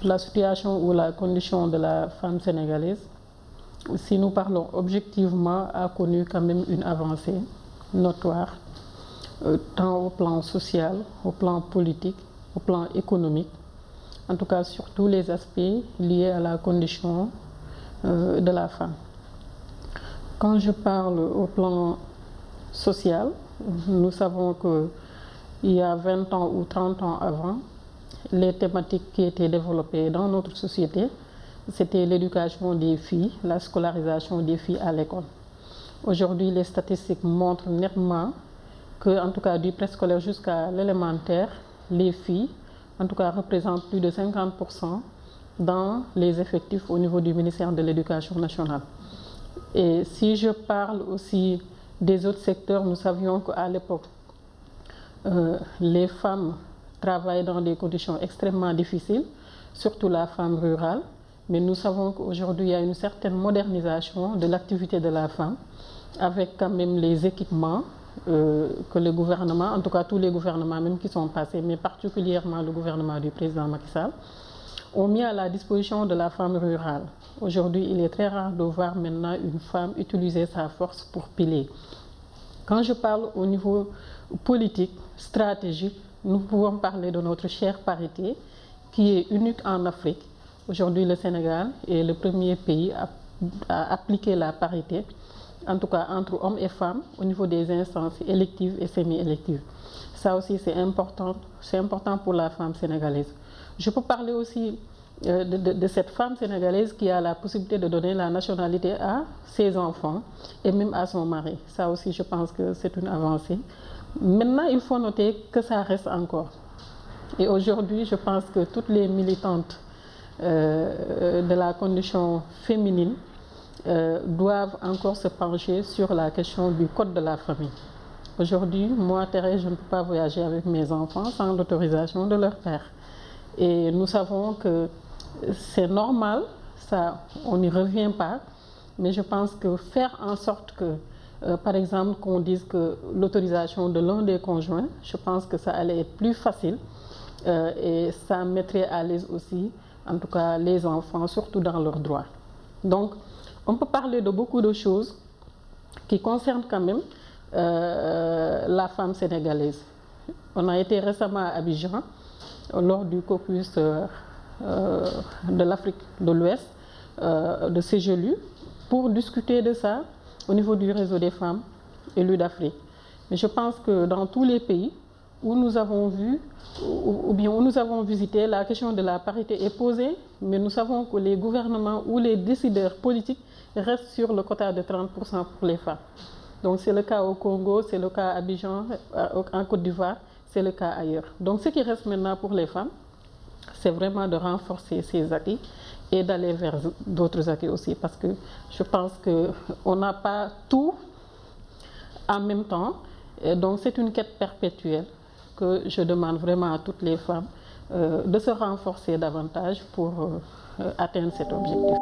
La situation ou la condition de la femme sénégalaise, si nous parlons objectivement, a connu quand même une avancée notoire, tant au plan social, au plan politique, au plan économique, en tout cas sur tous les aspects liés à la condition de la femme. Quand je parle au plan social, nous savons qu'il y a 20 ans ou 30 ans avant, les thématiques qui étaient développées dans notre société, c'était l'éducation des filles, la scolarisation des filles à l'école. Aujourd'hui, les statistiques montrent nettement que, en tout cas du préscolaire jusqu'à l'élémentaire, les filles, en tout cas, représentent plus de 50% dans les effectifs au niveau du ministère de l'Éducation nationale. Et si je parle aussi des autres secteurs, nous savions qu'à l'époque, les femmes travaillent dans des conditions extrêmement difficiles, surtout la femme rurale. Mais nous savons qu'aujourd'hui, il y a une certaine modernisation de l'activité de la femme, avec quand même les équipements que le gouvernement, en tout cas tous les gouvernements même qui sont passés, mais particulièrement le gouvernement du président Macky Sall, ont mis à la disposition de la femme rurale. Aujourd'hui, il est très rare de voir maintenant une femme utiliser sa force pour piler. Quand je parle au niveau politique, stratégique, nous pouvons parler de notre chère parité qui est unique en Afrique. Aujourd'hui, le Sénégal est le premier pays à appliquer la parité, en tout cas entre hommes et femmes, au niveau des instances électives et semi-électives. Ça aussi, c'est important pour la femme sénégalaise. Je peux parler aussi de cette femme sénégalaise qui a la possibilité de donner la nationalité à ses enfants et même à son mari. Ça aussi, je pense que c'est une avancée. Maintenant, il faut noter que ça reste encore. Et aujourd'hui, je pense que toutes les militantes de la condition féminine doivent encore se pencher sur la question du code de la famille. Aujourd'hui, moi, Thérèse, je ne peux pas voyager avec mes enfants sans l'autorisation de leur père. Et nous savons que c'est normal, ça, on n'y revient pas, mais je pense que faire en sorte que, par exemple, qu'on dise que l'autorisation de l'un des conjoints, je pense que ça allait être plus facile et ça mettrait à l'aise aussi, en tout cas, les enfants, surtout dans leurs droits. Donc, on peut parler de beaucoup de choses qui concernent quand même la femme sénégalaise. On a été récemment à Abidjan lors du caucus de l'Afrique de l'Ouest, de CEGELU, pour discuter de ça au niveau du réseau des femmes élues d'Afrique. Mais je pense que dans tous les pays où nous avons vu, ou bien où nous avons visité, la question de la parité est posée, mais nous savons que les gouvernements ou les décideurs politiques restent sur le quota de 30% pour les femmes. Donc c'est le cas au Congo, c'est le cas à Abidjan, en Côte d'Ivoire, c'est le cas ailleurs. Donc ce qui reste maintenant pour les femmes, c'est vraiment de renforcer ces acquis et d'aller vers d'autres acquis aussi, parce que je pense qu'on n'a pas tout en même temps. Et donc c'est une quête perpétuelle que je demande vraiment à toutes les femmes de se renforcer davantage pour atteindre cet objectif.